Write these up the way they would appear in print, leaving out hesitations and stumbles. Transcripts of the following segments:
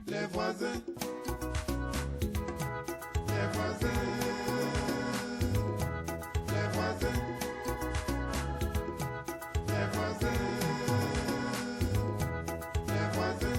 Les voisins, les voisins, les voisins, les voisins, les voisins.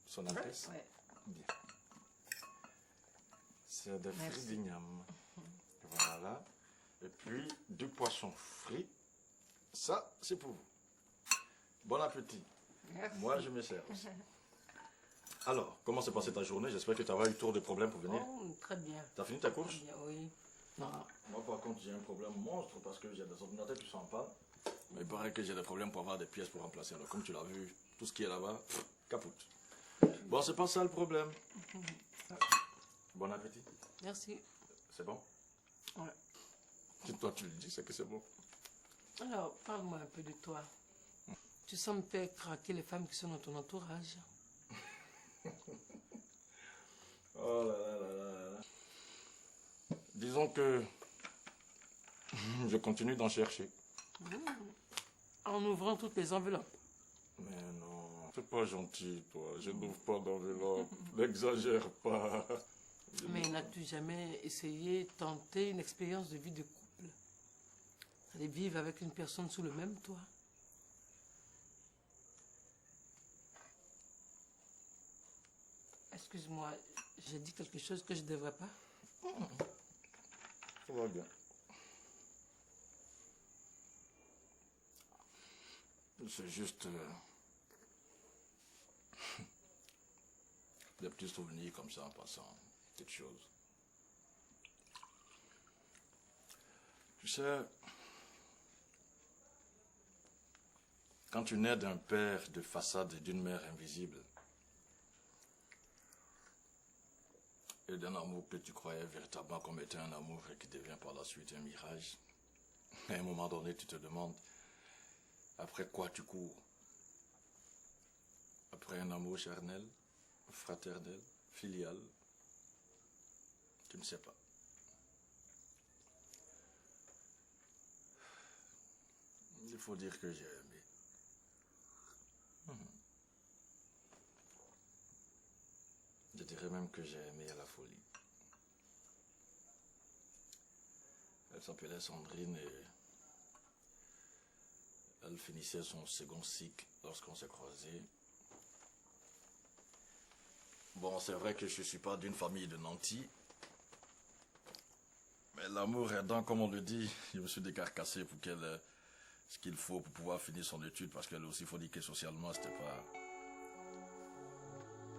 Son Altesse. Ouais. Bien. C'est des fruits d'igname. Voilà. Et puis, du poisson frit. Ça, c'est pour vous. Bon appétit. Merci. Moi, je me sers aussi. Alors, comment s'est passée ta journée? J'espère que tu n'as pas eu trop de problèmes pour venir. Oh, très bien. Tu as fini ta course? Très bien, oui. Non. Moi, par contre, j'ai un problème monstre parce que j'ai des ordinateurs qui sont en panne. Mais il paraît que j'ai des problèmes pour avoir des pièces pour remplacer. Alors, comme tu l'as vu, tout ce qui est là-bas, capote. Bon, c'est pas ça le problème. Bon appétit. Merci. C'est bon? Ouais. Si toi tu le dis, c'est que c'est bon. Alors, parle-moi un peu de toi. Tu sembles faire craquer les femmes qui sont dans ton entourage. Oh là là là là là. Disons que je continue d'en chercher. En ouvrant toutes les enveloppes. Mais non, c'est pas gentil, toi. Je n'ouvre pas d'enveloppe. N'exagère pas. Mais n'as-tu jamais essayé, tenté une expérience de vie de couple? Aller vivre avec une personne sous le même toit? Excuse-moi, j'ai dit quelque chose que je ne devrais pas? Ça va bien. C'est juste des petits souvenirs comme ça en passant, petites choses. Tu sais, quand tu nais d'un père de façade et d'une mère invisible, et d'un amour que tu croyais véritablement comme étant un amour et qui devient par la suite un mirage, à un moment donné, tu te demandes après quoi tu cours? Après un amour charnel, fraternel, filial? Tu ne sais pas. Il faut dire que j'ai aimé. Je dirais même que j'ai aimé à la folie. Elle s'appelait Sandrine et elle finissait son second cycle lorsqu'on s'est croisés. Bon, c'est vrai que je ne suis pas d'une famille de nantis. Mais l'amour aidant, comme on le dit, je me suis décarcassé pour qu'elle ait ce qu'il faut pour pouvoir finir son étude, parce qu'elle aussi, il faut dire que socialement, c'était pas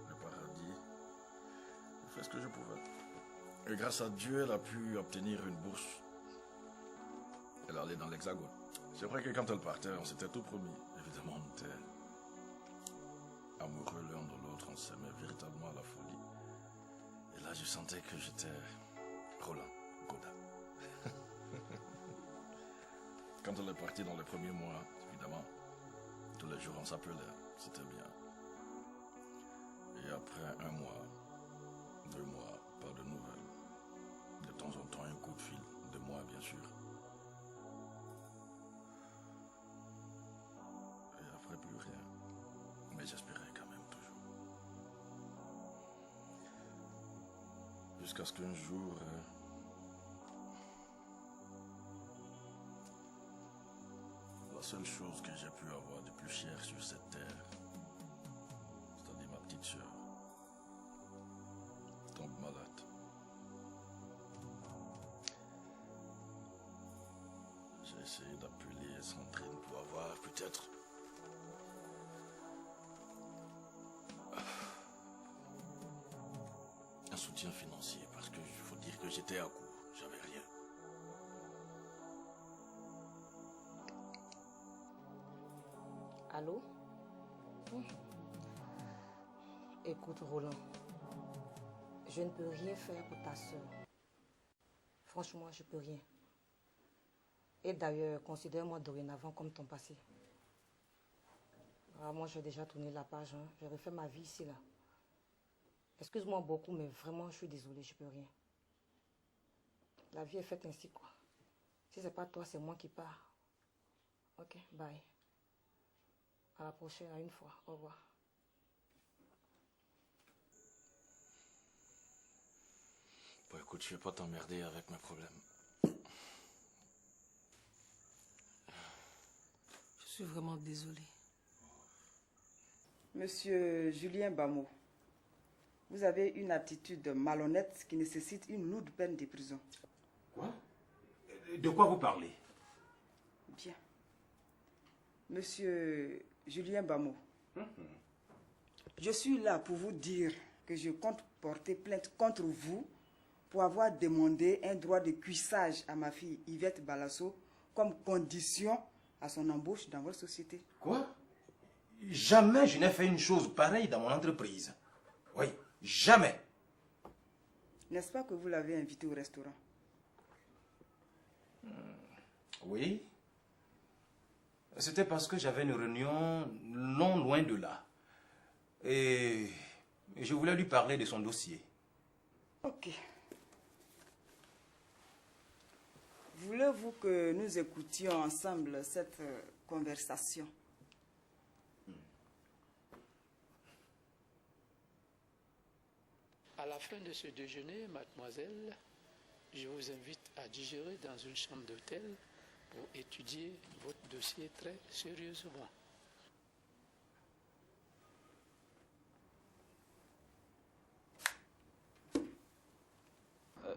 le paradis. J'ai fait ce que je pouvais. Et grâce à Dieu, elle a pu obtenir une bourse. Elle allait dans l'Hexagone. C'est vrai que quand elle partait, on s'était tout promis. Évidemment, on était amoureux l'un de l'autre, on on s'aimait véritablement à la folie. Et là, je sentais que j'étais Roland Godin. Quand on est parti dans les premiers mois, évidemment, tous les jours on s'appelait, c'était bien. Et après 1 mois, 2 mois, pas de nouvelles. De temps en temps, un coup de fil, de moi bien sûr. Et après, plus rien. Mais j'espérais quand même toujours. Jusqu'à ce qu'un jour... la seule chose que j'ai pu avoir de plus cher sur cette terre, c'est-à-dire ma petite sœur, tombe malade. J'ai essayé d'appeler Sandrine pour avoir peut-être un soutien financier, parce que il faut dire que j'étais à court, j'avais rien. Allô? Écoute, Roland, je ne peux rien faire pour ta soeur. Franchement, je peux rien. Et d'ailleurs, considère-moi dorénavant comme ton passé. Ah, moi, j'ai déjà tourné la page, hein. J'ai refait ma vie ici, là. Excuse-moi beaucoup, mais vraiment, je suis désolée, je peux rien. La vie est faite ainsi, quoi. Si c'est pas toi, c'est moi qui pars. Ok, bye. À la prochaine, à une fois. Au revoir. Bon, écoute, je vais pas t'emmerder avec mes problèmes. Je suis vraiment désolée. Monsieur Julien Bamo, vous avez une attitude malhonnête qui nécessite une lourde peine de prison. Quoi? De quoi vous parlez? Bien. Monsieur Julien Bamo, je suis là pour vous dire que je compte porter plainte contre vous pour avoir demandé un droit de cuissage à ma fille Yvette Balasso comme condition à son embauche dans votre société. Quoi? Jamais je n'ai fait une chose pareille dans mon entreprise. Oui, jamais. N'est-ce pas que vous l'avez invité au restaurant? Oui. C'était parce que j'avais une réunion non loin de là. Et je voulais lui parler de son dossier. Ok. Voulez-vous que nous écoutions ensemble cette conversation? À la fin de ce déjeuner, mademoiselle, je vous invite à digérer dans une chambre d'hôtel pour étudier votre dossier très sérieusement.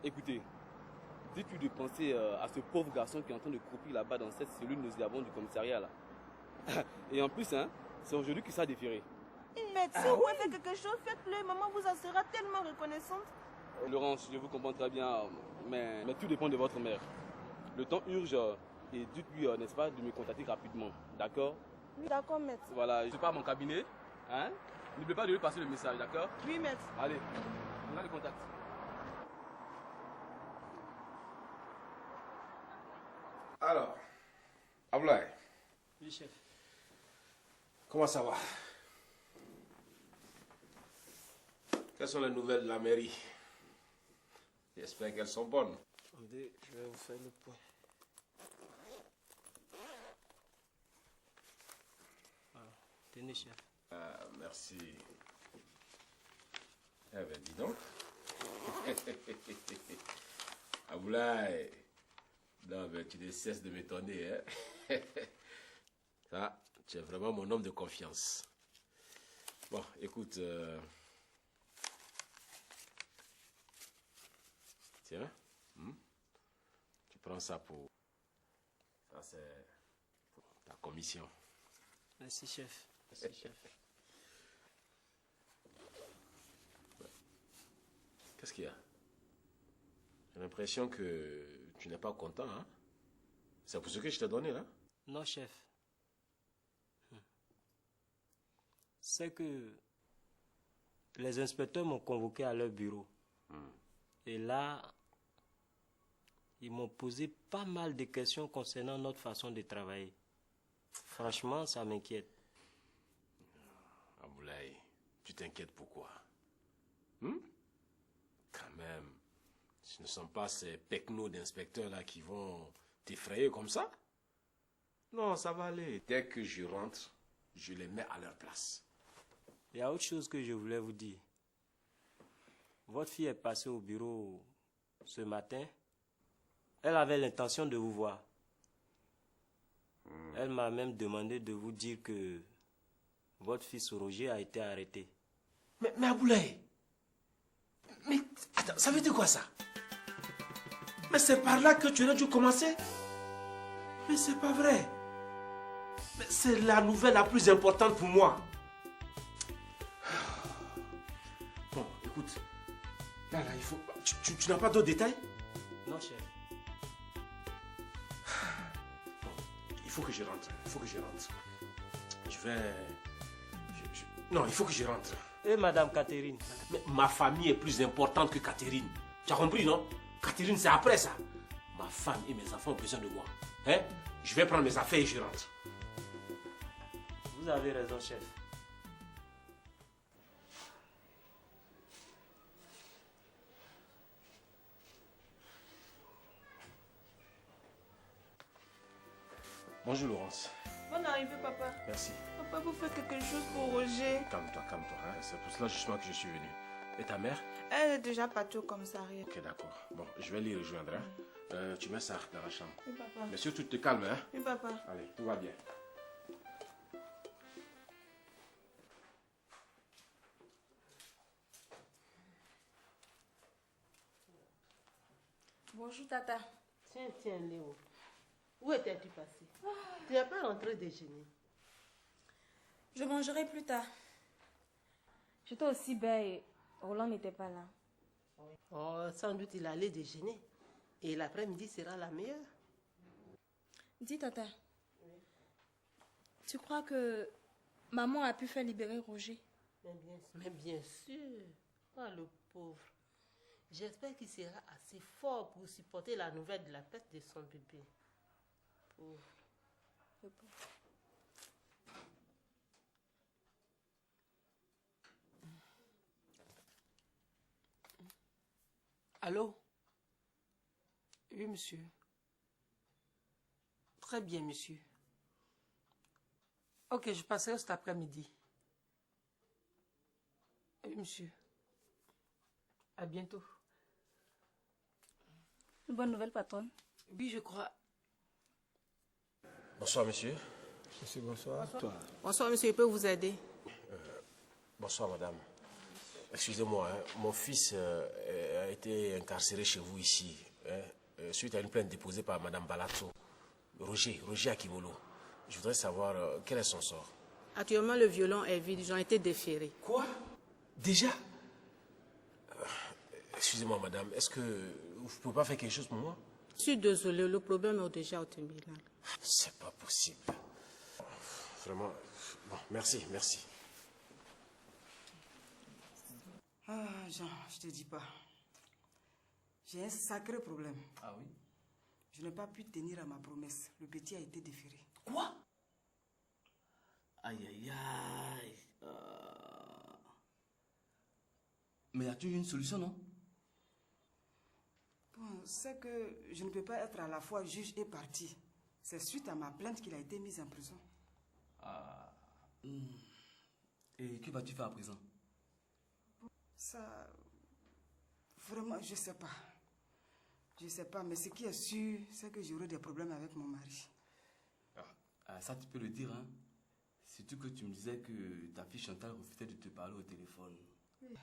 Écoutez, dites-lui de penser à ce pauvre garçon qui est en train de croupir là-bas dans cette cellule nauséabonde du commissariat là. Et en plus, hein, c'est aujourd'hui qu'il sera déféré. Mais si vous faites quelque chose, faites-le. Maman vous en sera tellement reconnaissante. Laurence, je vous comprends très bien, mais tout dépend de votre mère. Le temps urge et dites-lui, n'est-ce pas, de me contacter rapidement, d'accord? Oui, d'accord, maître. Voilà, je pars à mon cabinet, hein? N'oubliez pas de lui passer le message, d'accord? Oui, maître. Allez, on a le contact. Alors, Ablaye. Oui, chef. Comment ça va? Quelles sont les nouvelles de la mairie? J'espère qu'elles sont bonnes. Attendez, je vais vous faire le point. Voilà, tenez, chef. Ah, merci. Eh bien, dis donc. Ablaye. Non, mais tu ne cesses de m'étonner, hein? Ça, tu es vraiment mon homme de confiance. Bon, écoute... Tiens, tu prends ça pour... Ça, c'est pour ta commission. Merci, chef. Merci, chef. Qu'est-ce qu'il y a? J'ai l'impression que tu n'es pas content, hein? C'est pour ce que je t'ai donné, là? Non, chef. C'est que les inspecteurs m'ont convoqué à leur bureau. Et là, ils m'ont posé pas mal de questions concernant notre façon de travailler. Franchement, ça m'inquiète. Aboulaye, tu t'inquiètes pourquoi? Quand même, ce ne sont pas ces pecnos d'inspecteurs là qui vont t'effrayer comme ça. Non, ça va aller. Dès que je rentre, je les mets à leur place. Il y a autre chose que je voulais vous dire. Votre fille est passée au bureau ce matin. Elle avait l'intention de vous voir. Elle m'a même demandé de vous dire que votre fils Roger a été arrêté. Mais Aboulaye, mais attends, ça veut dire quoi ça? Mais c'est par là que tu aurais dû commencer? Mais c'est pas vrai. Mais c'est la nouvelle la plus importante pour moi. Bon, écoute, là, il faut... Tu n'as pas d'autres détails? Non, chef. Il faut que je rentre. Je vais... Non, il faut que je rentre. Et Madame Catherine? Mais ma famille est plus importante que Catherine. Tu as compris, non? Catherine, c'est après ça. Ma femme et mes enfants ont besoin de moi. Hein? Je vais prendre mes affaires et je rentre. Vous avez raison, chef. Bonjour, Laurence. Bonne arrivée, papa. Merci. Papa, vous faites quelque chose pour Roger. Calme-toi. Hein? C'est pour cela justement que je suis venu. Et ta mère? Elle est déjà partie au commissariat. Ok, d'accord. Bon, je vais l'y rejoindre. Hein? Tu mets ça dans la chambre. Oui, papa. Mais surtout, te calme, hein? Oui, papa. Allez, tout va bien. Bonjour, Tata. Tiens, Léo. Où étais-tu passé? Tu n'es pas rentré déjeuner. Je mangerai plus tard. J'étais aussi belle et Roland n'était pas là. Oh, sans doute il allait déjeuner. Et l'après-midi sera la meilleure. Dis, Tata. Tu crois que maman a pu faire libérer Roger? Mais bien sûr. Oh, le pauvre. J'espère qu'il sera assez fort pour supporter la nouvelle de la perte de son bébé. Pauvre. Le pauvre. Allô? Oui, monsieur. Très bien, monsieur. Ok, je passerai cet après-midi. Oui, monsieur. À bientôt. Une bonne nouvelle, patronne? Oui, je crois. Bonsoir, monsieur. Monsieur, bonsoir. Bonsoir, monsieur, je peux vous aider? Bonsoir, madame. Excusez-moi, hein, mon fils a été incarcéré chez vous ici, hein, suite à une plainte déposée par madame Balato. Roger Akimolo. Je voudrais savoir quel est son sort. Actuellement, le violon est vide. Ils ont été déférés. Quoi? Déjà? Excusez-moi, madame, est-ce que vous ne pouvez pas faire quelque chose pour moi? Je suis désolé, le problème est déjà au tribunal. C'est pas possible. Vraiment. Bon, merci. Ah, Jean, je te dis pas. J'ai un sacré problème. Ah oui? Je n'ai pas pu tenir à ma promesse. Le petit a été déféré. Quoi? Aïe. Mais as-tu une solution, non? Bon, c'est que je ne peux pas être à la fois juge et partie. C'est suite à ma plainte qu'il a été mis en prison. Ah. Et que vas-tu faire à présent? Ça... Vraiment, je sais pas. Je sais pas, mais ce qui est sûr, c'est que j'aurai des problèmes avec mon mari. Ah, ça, tu peux le dire, hein? Surtout que tu me disais que ta fille Chantal refusait de te parler au téléphone. Oui.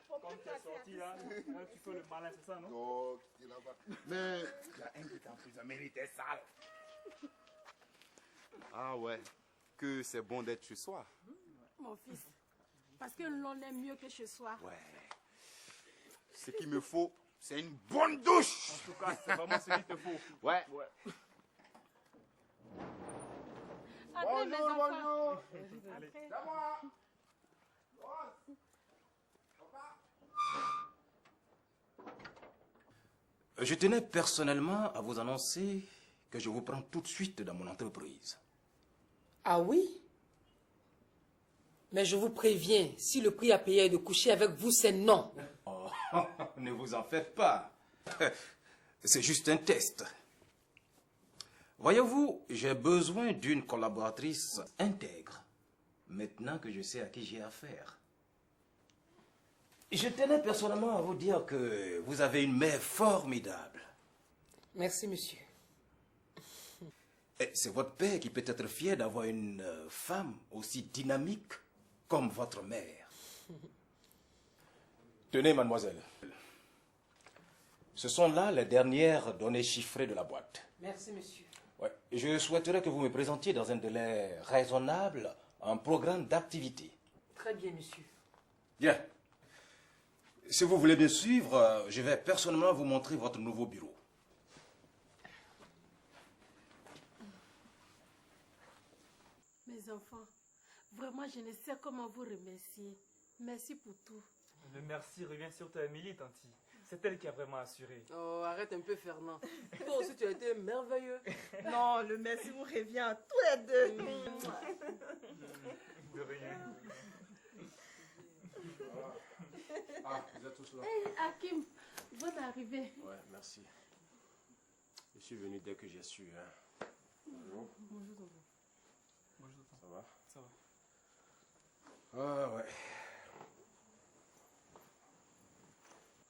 Quand tu es sorti là, tu fais le malin, c'est ça, non? Non, c'est là-bas. Mais il y a un qui est en prison, mais il était sale. Ah ouais, que c'est bon d'être chez soi. Mon fils, parce que l'on est mieux que chez soi. Ouais. Ce qu'il me faut, C'est une bonne douche. En tout cas, c'est vraiment ce qu'il te faut. Ouais. Entrez, mes enfants. Allez. Entrez. Je tenais personnellement à vous annoncer que je vous prends tout de suite dans mon entreprise. Ah oui? Mais je vous préviens, si le prix à payer est de coucher avec vous, c'est non. Oh, ne vous en faites pas. C'est juste un test. Voyez-vous, j'ai besoin d'une collaboratrice intègre, maintenant que je sais à qui j'ai affaire. Je tenais personnellement à vous dire que vous avez une mère formidable. Merci, monsieur. Et c'est votre père qui peut être fier d'avoir une femme aussi dynamique comme votre mère. Tenez, mademoiselle. Ce sont là les dernières données chiffrées de la boîte. Merci, monsieur. Ouais. Je souhaiterais que vous me présentiez dans un délai raisonnable un programme d'activité. Très bien, monsieur. Bien. Si vous voulez bien suivre, je vais personnellement vous montrer votre nouveau bureau. Mes enfants, vraiment, je ne sais comment vous remercier. Merci pour tout. Le merci revient surtout à Émilie, Tanti. C'est elle qui a vraiment assuré. Oh, arrête un peu, Fernand. Toi aussi, tu as été merveilleux. Non, le merci vous revient à tous les deux. De rien. Ah, vous êtes tous là. Hey, Hakim, bonne arrivée. Ouais, merci. Je suis venu dès que j'ai su. Hein. Bonjour. Bonjour, tonton. Bonjour, tonton. Ça va? Ça va. Ah, ouais.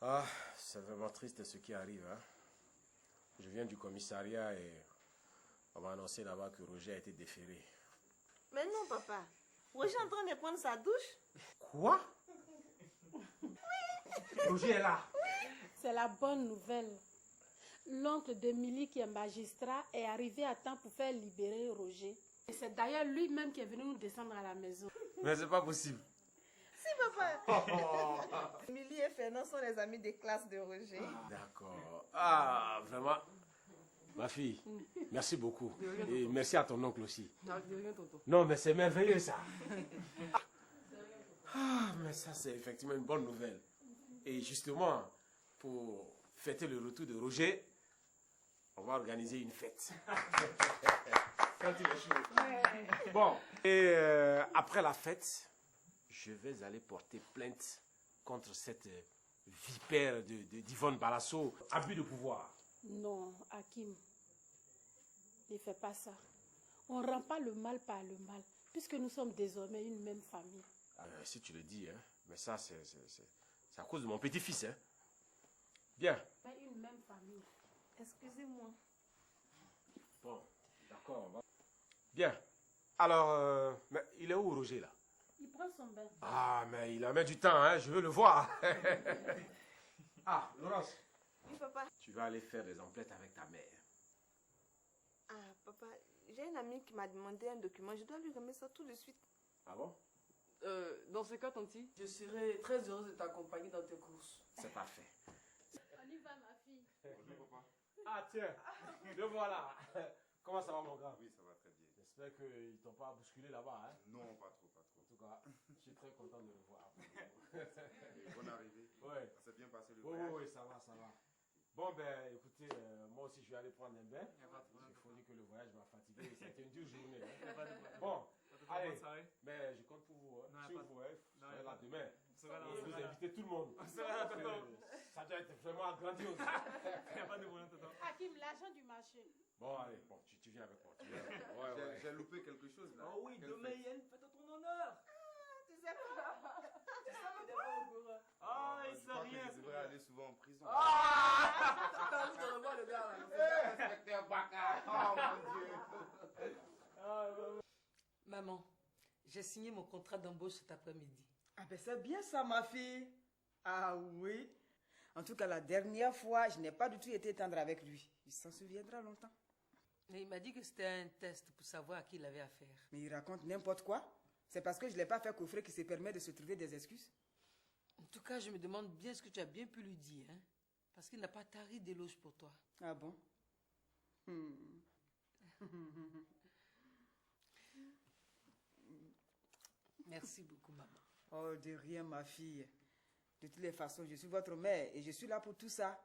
Ah, c'est vraiment triste ce qui arrive. Hein. Je viens du commissariat et on m'a annoncé là-bas que Roger a été déféré. Mais non, papa. Roger est en train de prendre sa douche. Quoi? Roger est là. C'est la bonne nouvelle. L'oncle d'Émilie, qui est magistrat, est arrivé à temps pour faire libérer Roger. Et c'est d'ailleurs lui-même qui est venu nous descendre à la maison. Mais c'est pas possible. Si, papa. Émilie et Fernand sont les amis de classe de Roger. D'accord. Ah, vraiment. Ma fille, merci beaucoup. Et merci à ton oncle aussi. Non, mais c'est merveilleux ça. Ah, mais ça c'est effectivement une bonne nouvelle. Et justement, pour fêter le retour de Roger, on va organiser une fête. Quand il est chaud. Bon, et après la fête, je vais aller porter plainte contre cette vipère d'Yvonne Balasso, abus de pouvoir. Non, Hakim, ne fais pas ça. On ne rend pas le mal par le mal, puisque nous sommes désormais une même famille. Si tu le dis, hein, mais ça c'est à cause de mon petit-fils. Hein. Bien. Une même famille. Excusez-moi. Bon, d'accord. Bien. Alors, mais il est où Roger là? Il prend son bain. Ah, mais il a mis du temps, hein, je veux le voir. Ah, Laurence. Oui, papa. Tu vas aller faire des emplettes avec ta mère. Ah, papa, j'ai une amie qui m'a demandé un document. Je dois lui remettre ça tout de suite. Ah bon? Dans ce cas, Tanti, je serai très heureuse de t'accompagner dans tes courses. C'est parfait. On y va, ma fille. Bonjour, papa. Ah, tiens, le voilà. Comment ça va, mon gars? Oui, ça va très bien. J'espère qu'ils ne t'ont pas bousculé là-bas, hein? Non, pas trop, pas trop. En tout cas, je suis très content de le voir. Bonne arrivée. Ouais. Ça s'est bien passé le Oui, voyage. oui, ça va, ça va. Bon, ben, écoutez, moi aussi, je vais aller prendre un bain. Il faut dire que le voyage m'a fatigué. C'était une dure journée. Hein. Bon, allez, mais je compte pour vous. Hein. Sur vous, hein. Vous serez là demain. Et vous invitez tout le monde. Ça doit être vraiment grandiose. Il n'y a pas de moyen, tonton. Hakim, l'argent du marché. Bon, allez, bon, tu viens avec moi. Tu viens avec moi. Ouais, ouais. J'ai loupé quelque chose là. Oh oui, demain il y a une fête à ton honneur. Tu sais pas? Tu sais que t'es pas au courant. Ah, il Je sait crois rien. que je devrais aller souvent en prison. T'as envie de revoir le gars là. Inspecteur Baka. Oh mon Dieu. Maman, j'ai signé mon contrat d'embauche cet après-midi. Ah ben c'est bien ça, ma fille. Ah oui. En tout cas, la dernière fois, je n'ai pas du tout été tendre avec lui. Il s'en souviendra longtemps. Et il m'a dit que c'était un test pour savoir à qui il avait affaire. Mais il raconte n'importe quoi. C'est parce que je ne l'ai pas fait coffrer qu'il se permet de se trouver des excuses. En tout cas, je me demande bien ce que tu as bien pu lui dire. Hein? Parce qu'il n'a pas tari d'éloge pour toi. Ah bon? Merci beaucoup, maman. Oh, de rien, ma fille. De toutes les façons, je suis votre mère et je suis là pour tout ça.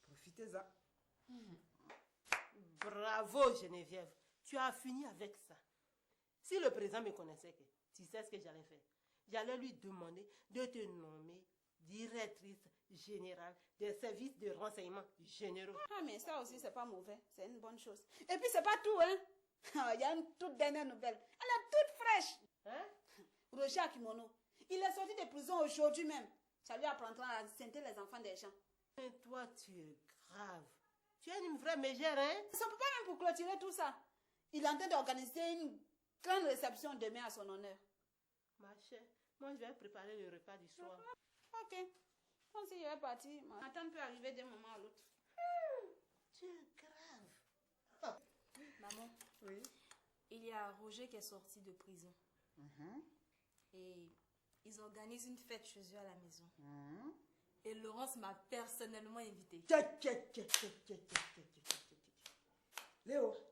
Profitez-en. Bravo, Geneviève. Tu as fini avec ça. Si le président me connaissait, tu sais ce que j'allais faire. J'allais lui demander de te nommer directrice générale des services de renseignement généraux. Ah, mais ça aussi, c'est pas mauvais. C'est une bonne chose. Et puis, c'est pas tout, hein. Il y a une toute dernière nouvelle. Elle est toute fraîche. Hein? Roger Akimono. Il est sorti de prison aujourd'hui même. Ça lui apprendra à enceinte les enfants des gens. Et toi, tu es grave. Tu es une vraie mégère, hein? Ça ne peut pas même pour clôturer tout ça. Il est en train d'organiser une grande réception demain à son honneur. Ma chère, moi je vais préparer le repas du soir. Ok. Moi aussi, je vais partir. Ma tante peut arriver d'un moment à l'autre. Tu es grave. Maman, oui. Il y a Roger qui est sorti de prison. Et ils organisent une fête chez eux à la maison. Et Laurence m'a personnellement invitée. Léo,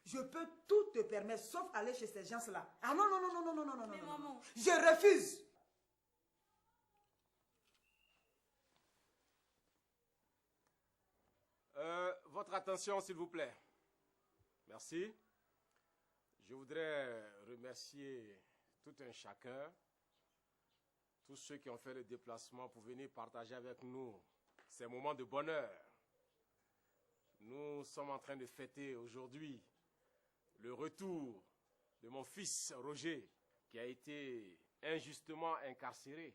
je peux tout te permettre sauf aller chez ces gens-là. Ah non, non, non, non, non, non, non, non. Mais maman. Je refuse. Votre attention, s'il vous plaît. Merci. Je voudrais remercier tout un chacun, tous ceux qui ont fait le déplacement pour venir partager avec nous ces moments de bonheur. Nous sommes en train de fêter aujourd'hui le retour de mon fils Roger, qui a été injustement incarcéré,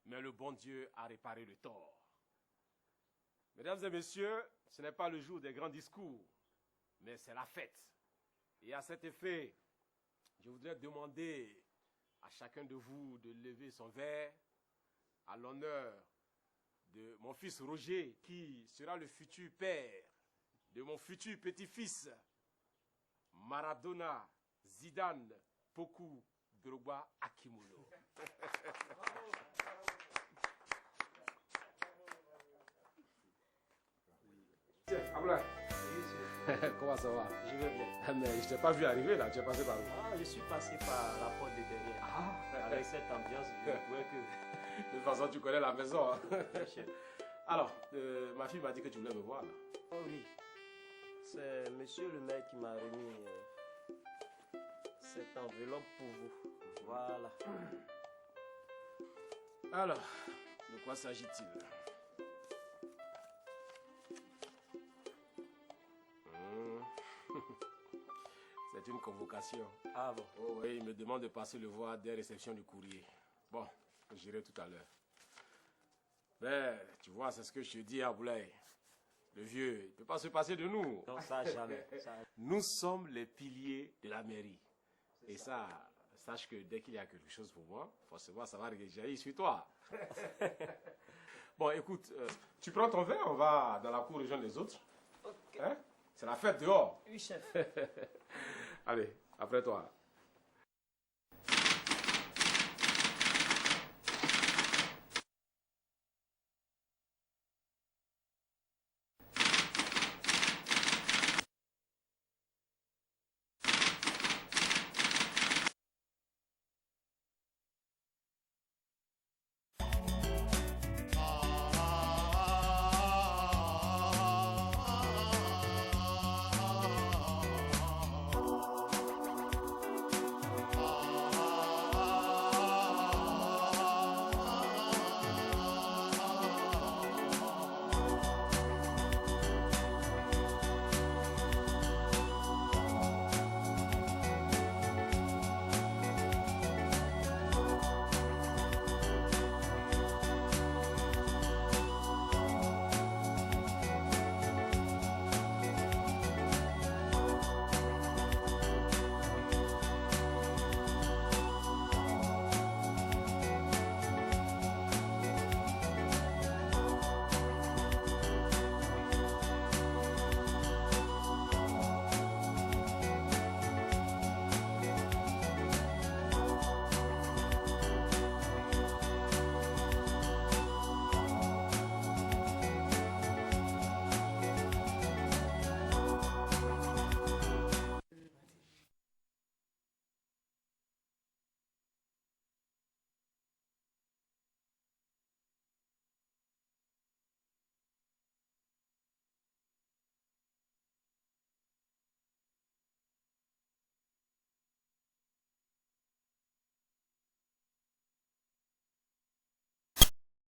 mais le bon Dieu a réparé le tort. Mesdames et messieurs, ce n'est pas le jour des grands discours, mais c'est la fête. Et à cet effet, je voudrais demander à chacun de vous de lever son verre à l'honneur de mon fils Roger, qui sera le futur père de mon futur petit-fils, Maradona Zidane Poku Drogba Akimono. Tiens, Abla. Comment ça va? Je vais bien. Mais je t'ai pas vu arriver là, tu es passé par où? Ah, je suis passé par la porte de derrière. Avec cette ambiance, je trouvais que... De toute façon, tu connais la maison. Hein? Alors, ma fille m'a dit que tu voulais me voir là. Oh oui. C'est monsieur le maire qui m'a remis cette enveloppe pour vous. Voilà. Alors, de quoi s'agit-il? C'est une convocation. Ah bon? Oh oui, il me demande de passer le voir dès réception du courrier. Bon, j'irai tout à l'heure. Mais, tu vois, c'est ce que je te dis à Boulaye. Le vieux, il ne peut pas se passer de nous. Non, ça jamais. Ça... Nous sommes les piliers de la mairie. Et ça, sache que dès qu'il y a quelque chose pour moi, forcément, ça va rejaillir sur toi. Bon, écoute, tu prends ton verre, on va dans la cour rejoindre les autres. Okay. Hein? C'est la fête dehors. Oui, chef. Allez, après toi.